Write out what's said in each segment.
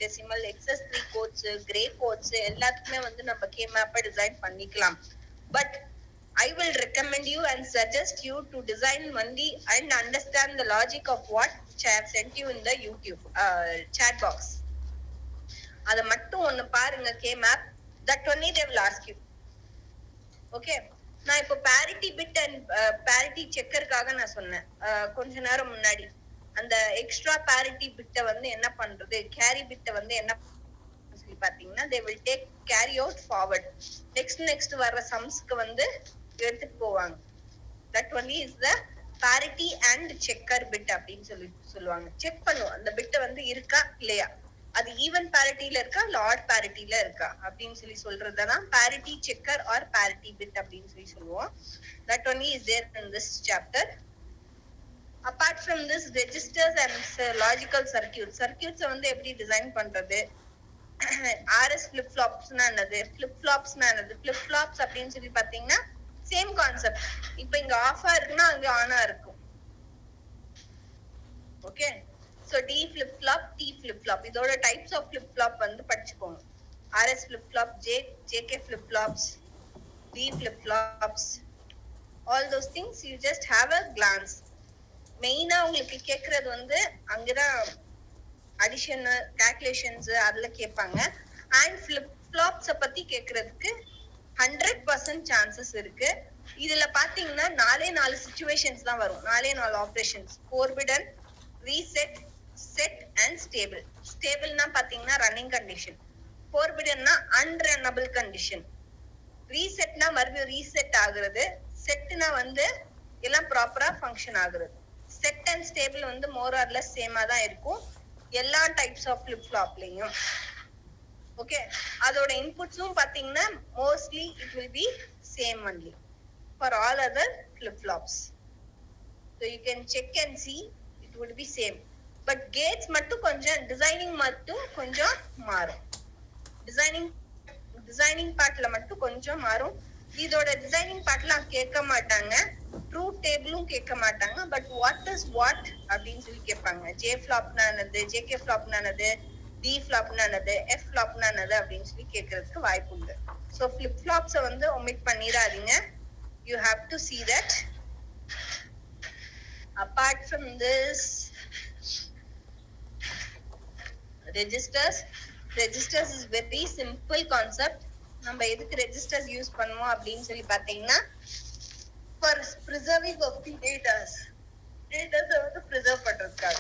decimal, XS3 codes, gray codes எல்லாத்துக்குமே வந்து நம்ம K-map design பண்ணிக்கலாம். But I will recommend you and suggest you to design only and understand the logic of what I have sent you in the YouTube chat box. அத மட்டும் ஒன்னு பாருங்க K-map. That only they will ask you. Okay. நான் இப்போ parity bit and parity checkerக்காக நான் சொன்னேன் கொஞ்ச நேரம் முன்னாடி. அந்த எக்ஸ்ட்ரா parity bit வந்து என்ன பண்றது, carry bit வந்து என்ன சொல்லி பாத்தீங்கன்னா they will take carry out forward. next வர்ற sumsக்கு வந்து எடுத்துட்டு போவாங்க. That only is the parity and checker bit அப்படின்னு சொல்லுவாங்க. செக் பண்ணுவோம் அந்த பிட் வந்து இருக்கா இல்லையா, அது ஈவன் பேரிட்டில இருக்கா இல்ல ஆட் பேரிட்டில இருக்கா அப்படின்னு சொல்றதுதான் parity checker or parity bit அப்படின்னு சொல்லுவோம். That only is there in this chapter. Apart from this, registers and logical circuits வந்து எப்படி டிசைன் பண்றது, RS flip flops-னா என்னது, flip flops-னா என்னது, flip flops அப்படின்னு சொல்லி பாத்தீங்கன்னா சேம் கான்செப்ட். இப்போ இங்க ஆஃபா இருக்குன்னா அங்க ஆனா இருக்கும். Okay, so D flip flop, T flip flop இதோட டைப்ஸ் ஆஃப் flip flop வந்து படிச்சுக்கோங்க. RS flip flop, JK flip flops, D flip flops, all those things you just have a glance. மெயினா உங்களுக்கு கேக்குறது வந்து அங்கதான் அடிஷன் கால்குலேஷன்ஸ் அதுல கேட்பாங்க. அண்ட் flip flops பத்தி கேக்குறதுக்கு 100% சான்சஸ் இருக்கு. இதுல பாத்தீங்கன்னா 4 சிச்சுவேஷன்ஸ் தான் வரும், 4 operations. Forbidden, reset, set and stable. ஸ்டேபிள்னா பாத்தீங்கன்னா ரன்னிங் கண்டிஷன், ஃபோர்பிடன்னா அன்ரன்னபிள் கண்டிஷன், ரீசெட்னா மறுபடியும் ரீசெட் ஆகுறது, செட்னா வந்து எல்லாம் ப்ராப்பரா ஃபங்க்ஷன் ஆகுறது. செட் அண்ட் ஸ்டேபிள் வந்து மோர் ஆர் லெஸ் சேமா தான் இருக்கும் எல்லா டைப்ஸ் ஆஃப் flip flopலயும். ஓகே, அதோட இன்புட்ஸும் பாத்தீங்கன்னா mostly it will be same only for all other flip flops. So you can check and see it would be same. But gates மட்டும் கொஞ்சம் designing மட்டும் கொஞ்சம் மாறும். டிசைனிங் பார்ட்ல மட்டும் கொஞ்சம் மாறும். இதோட டிசைனிங் பார்ட்லாம் கேட்க மாட்டாங்க, ட்ரூத் டேபிளும் கேட்க மாட்டாங்க. பட் வாட் இஸ் வாட் அப்படின்னு சொல்லி கேட்பாங்க. J ஃபிளாப்னா என்னது, JK ஃபிளாப்னா என்னது, D ஃபிளாப்னா என்னது, F ஃபிளாப்னா என்னது அப்படின்னு சொல்லி கேட்கறதுக்கு வாய்ப்பு உண்டு. ஸோ flip flops வந்து ஒமிட் பண்ணிடாதீங்க. You have to see that. Apart from this, registers is very simple concept. நம்ம எதுக்கு registers யூஸ் பண்ணுவோம் அப்படின்னு சொல்லி பாத்தீங்கன்னா for preserving of the data வந்து preserve பண்றதுக்காக.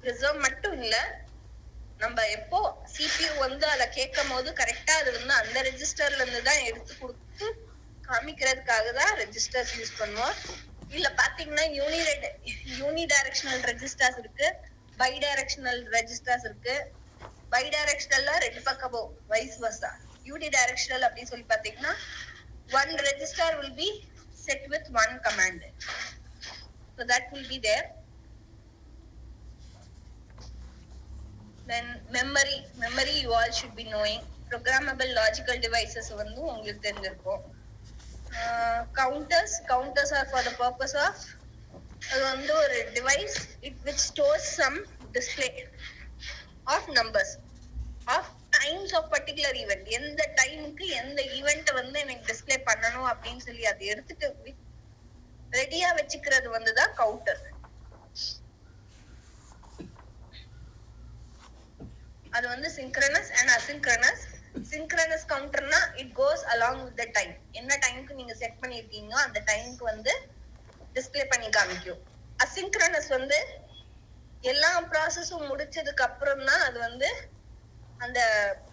preserve மட்டும் இல்ல, நம்ம எப்போ CPU வந்து அத கேட்கும் போது கரெக்டா அது வந்து அந்த ரெஜிஸ்டர்ல இருந்து தான் எடுத்து கொடுத்து காமிக்கிறதுக்காக தான் ரெஜிஸ்டர்ஸ் யூஸ் பண்ணுவோம். இல்ல பாத்தீங்கன்னா யூனி டைரக்ஷனல் ரெஜிஸ்டர்ஸ் இருக்கு, பை டைரக்ஷனல் ரெஜிஸ்டர்ஸ் இருக்கு. பை டைரக்ஷனல்ல ரெண்டு பக்கமும் வைஸ் வர்சா. யூனி டைரக்ஷனல் அப்படின்னு சொல்லி பாத்தீங்கன்னா one register will be set with one command, so that will be there. Then memory you all should be knowing. Programmable logical devices வந்து உங்களுக்கு தெரிஞ்சிருக்கும். counters are for the purpose of அது வந்து ஒரு device which stores some display of numbers of times of particular event. எந்த டைமுக்கு எந்த event வந்து எனக்கு டிஸ்ப்ளே பண்ணணும் அப்படின்னு சொல்லி அதை எடுத்துட்டு ரெடியா வச்சுக்கிறது வந்துதான் கவுண்டர். அது வந்து synchronous and asynchronous. synchronous counterனா it goes along with the time. என்ன டைம்க்கு நீங்க செட் பண்ணிருக்கீங்களோ அந்த டைம்க்கு வந்து டிஸ்ப்ளே பண்ணி காமிக்கும். asynchronous வந்து எல்லா ப்ராசஸும் முடிச்சதுக்கு அப்புறம் தான் அது வந்து அந்த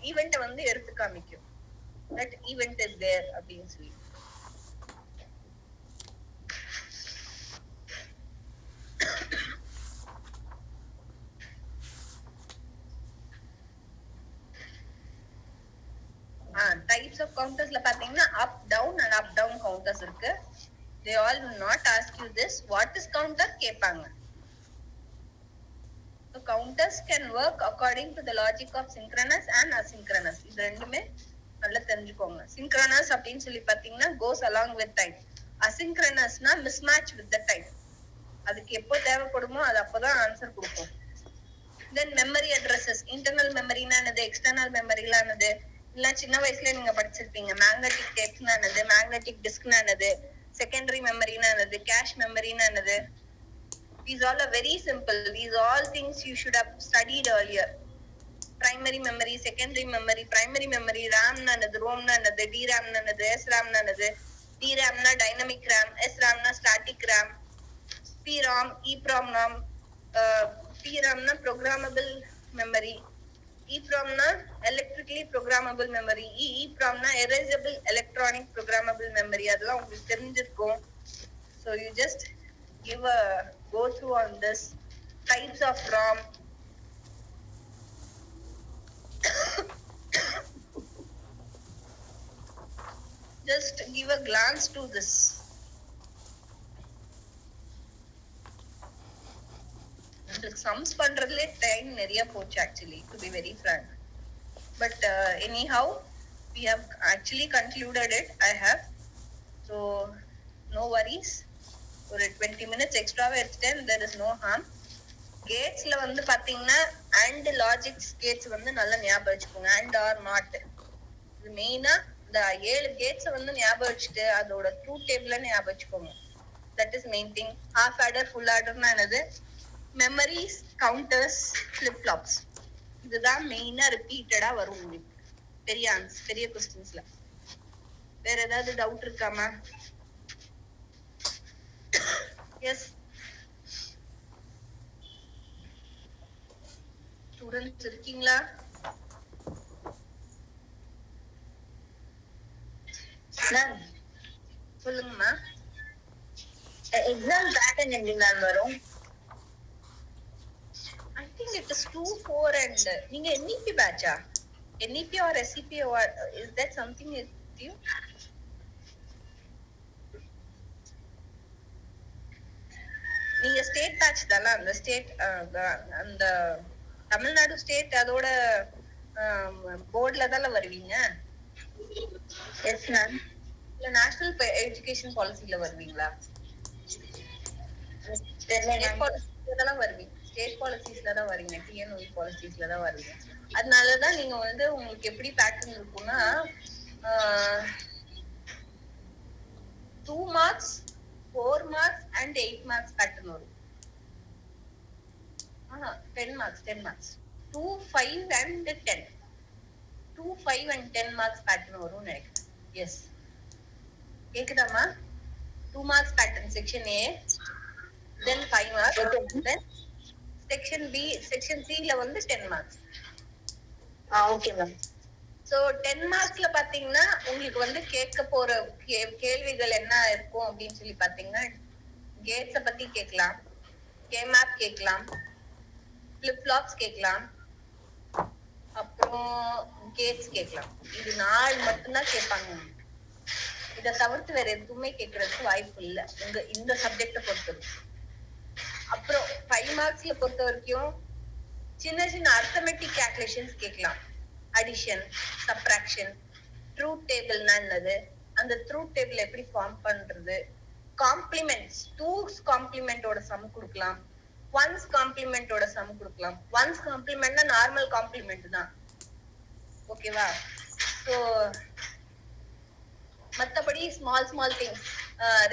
ஈவென்ட் வந்து எடுத்து காமிக்கும். that event is there அப்படின்னு சொல்லி. types of counters la pathina up down and up down counters irukku. They all will not ask you this, what is counter kepanga. So counters can work according to the logic of synchronous and asynchronous. இது ரெண்டுமே நல்லா தெரிஞ்சுக்கோங்க. synchronous அப்படினு சொல்லி பாத்தீங்கன்னா goes along with time. asynchronous னா mismatch with the time. அதுக்கு எப்போ தேவைப்படுமோ அது அப்பதான் ஆன்சர் கொடுக்கும். தென் மெமரி அட்ரஸஸ். இன்டர்னல் மெமரினா என்னது, எக்ஸ்டர்னல் மெமரினா என்னது, இல்ல சின்ன வயசுல நீங்க படிச்சிருப்பீங்க. மேக்னெட்டிக் டேப்னா என்னது, மேக்னெட்டிக் டிஸ்க்னா என்னது, செகண்டரி மெமரினா என்னது, கேஷ் மெமரினா என்னது. These all are very simple. These all things you should have studied earlier. Primary memory, secondary memory, primary memory, RAM na என்னது, ROM na என்னது, DRAM na என்னது, SRAM na என்னது. DRAM na dynamic RAM, SRAM na static RAM, PROM, EPROM RAM, PRAM na programmable memory, EPROM na electrically programmable memory, EEPROM na erasable electronic programmable memory. அதெல்லாம் உங்களுக்கு தெரிஞ்சிருக்கும். So you just give a go through on this types of ROM. Just give a glance to this. Sums பண்றதுல time நிறைய போச்சு actually, to be very frank. But anyhow, we have actually concluded it. I have. So no worries. ஒரு 20 minutes extra எடுத்துட்டேன், there is no harm. கேட்ஸ்ல வந்து பாத்தீங்கன்னா and logics gates வந்து நல்லா ஞாபகம் வச்சுக்கோங்க. and or not, இது மெயினா இந்த 7 கேட்ஸ் வந்து ஞாபகம் வச்சுட்டு அதோட ட்ரூத் டேபிள ஞாபகம் வச்சுக்கோங்க. That is main thing. Half order, full ஆர்டர்னா என்னது, மெமரிஸ், கவுண்டர்ஸ், ஃபிளிப் ஃப்ளாப்ஸ். இதுதான் மெயினா ரிப்பீட்டடா வரும் உங்களுக்கு பெரிய கொஸ்டின்ஸ்ல. வேற ஏதாவது டவுட் இருக்காமா? எஸ் ஸ்டூடெண்ட்ஸ் இருக்கீங்களா? சொல்லுங்கம்மா. எக்ஸாம் பேட்டர்ன் எப்படி மேம் வரும்? I think it is 2, 4 and நீங்க NEP batch-ஆ? NEP or SEP or is that something with you? நீங்க ஸ்டேட் பேட்ச் தானே? அந்த ஸ்டேட் அந்த தமிழ்நாடு ஸ்டேட் அதோட போர்ட்ல தானே வருவீங்க? Yes ma'am. இல்ல நேஷனல் எஜுகேஷன் பாலிசில வருவீங்களா? வருவீங்க, ஸ்டேட் பாலிசிஸ்ல தான் வருவீங்க, TNOE பாலிசிஸ்ல தான் வருவீங்க. அதனாலதான் நீங்க வந்து உங்களுக்கு எப்படி பேட்டர்ன் இருக்கும்னா 2 marks, 4 marks and 8 marks pattern வரும். 10 marks 2, 5 and 10 2, 5 and 10 marks pattern வரும் நினைக்கிறேன். எஸ் கேக்குதாமா? 2 marks pattern section A, then 5 marks, then section B, section C ல வந்து 10 marks. Okay ma'am. சோ 10 மார்க்ஸ்ல பாத்தீங்கன்னா உங்களுக்கு வந்து கேட்க போற கேள்விகள் என்ன இருக்கும் அப்படின்னு சொல்லி பாத்தீங்கன்னா, கேட்ஸ பத்தி கேட்கலாம், கேமேப் கேட்கலாம், ஃபிளிப் ஃப்ளாப்ஸ் கேட்கலாம், அப்புறம் கேட்ஸ் கேட்கலாம். இது 4 மட்டும்தான் கேட்பாங்க. இதை தவிர்த்து வேற எதுவுமே கேட்கறதுக்கு வாய்ப்பு இல்லை இந்த சப்ஜெக்ட பொறுத்தது. அப்புறம் 5 மார்க்ஸ்ல பொறுத்த வரைக்கும் சின்ன சின்ன அர்த்தமெட்டிக் கால்குலேஷன்ஸ் கேட்கலாம். அடிஷன், சப்ட்ராக்ஷன், ட்ரூத் டேபிள்னா என்னது, அந்த ட்ரூத் டேபிள் எப்படி ஃபார்ம் பண்றது, காம்ப்ளிமெண்ட்ஸ், 2's காம்ப்ளிமெண்டோட சம் கொடுக்கலாம், 1's காம்ப்ளிமெண்டோட சம் கொடுக்கலாம். 1's காம்ப்ளிமெண்ட்னா நார்மல் காம்ப்ளிமெண்ட் தான், ஓகேவா? சோ மத்தபடி ஸ்மால் திங்ஸ்,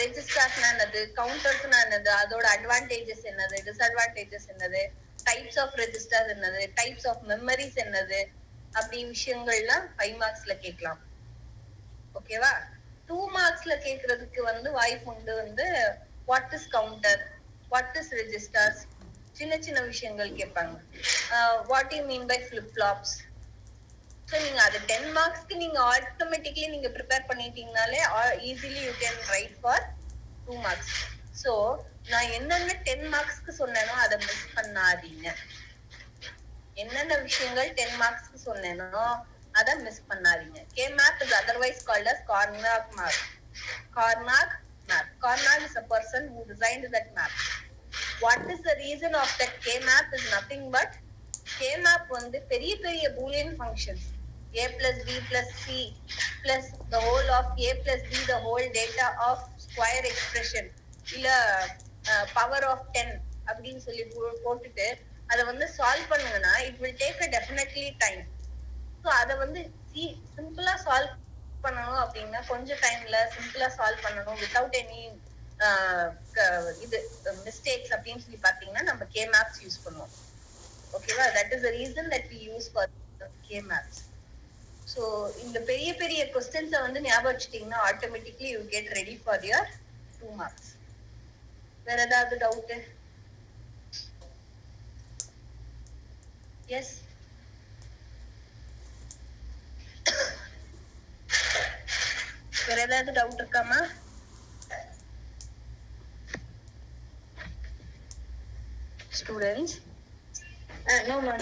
ரெஜிஸ்டர்ஸ்னா என்னது, கவுண்டர்ஸ்னா என்னது, அதோட அட்வான்டேஜஸ் என்னது, டிஸ்அட்வான்டேஜஸ் என்னது, டைப்ஸ் ஆஃப் ரெஜிஸ்டர்ஸ் என்னது, டைப்ஸ் ஆஃப் மெமரிஸ் என்னது, அப்படி விஷயங்கள்லாம் 5 மார்க்ஸ்ல கேட்கலாம். ஓகேவா? 2 மார்க்ஸ்ல கேட்கறதுக்கு வந்து வாய்ப்பு உண்டு. வந்து what is counter, what is registers, சின்ன சின்ன விஷயங்கள் கேட்பாங்க. What you mean by flip flops. So நீங்க அது 10 மார்க்ஸ்க்கு நீங்க ஆட்டோமேட்டிக்கலி நீங்க ப்ரிப்பேர் பண்ணிட்டீங்கனாலே easily you can write for 2 marks. So நான் என்னென்ன 10 மார்க்ஸ்க்கு சொன்னேனோ அதை மிஸ் பண்ணாதீங்க. என்னென்ன விஷயங்கள் 10 மார்க்ஸ்க்கு சொன்னேனோ அதை மிஸ் பண்ணாதீங்க. K-map is otherwise called as Karnaugh map. Karnaugh map. Karnaugh is a person who designed that map. What is the reason of that K-map is nothing but K-map வந்து பெரிய பெரிய boolean functions a plus b plus c plus the whole of a plus b the whole data of square expression இல்ல power of 10 அப்படின்னு சொல்லி போட்டுட்டு அத வந்து solve பண்ணுங்கன்னா it will take a definitely time. So அத வந்து சிம்பிளா சால்வ் பண்ணணும் அப்படின்னா கொஞ்சம் டைம்ல சிம்பிளா சால்வ் பண்ணணும் வித்தவுட் எனி இது மிஸ்டேக்ஸ் அப்படின்னு சொல்லி பாத்தீங்கன்னா நம்ம கே மேப்ஸ் யூஸ் பண்ணுவோம். ஓகேவா? That is the reason that we use for K maps. So இந்த பெரிய பெரிய கொஸ்டின்ஸை வந்து ஞாபகம் வச்சுட்டீங்கன்னா automatically you get ready for your 2 marks. வேற ஏதாவது டவுட்? எஸ், வேற ஏதாவது டவுட் இருக்காமா? ஸ்டூடெண்ட்ஸ்? No, ma'am.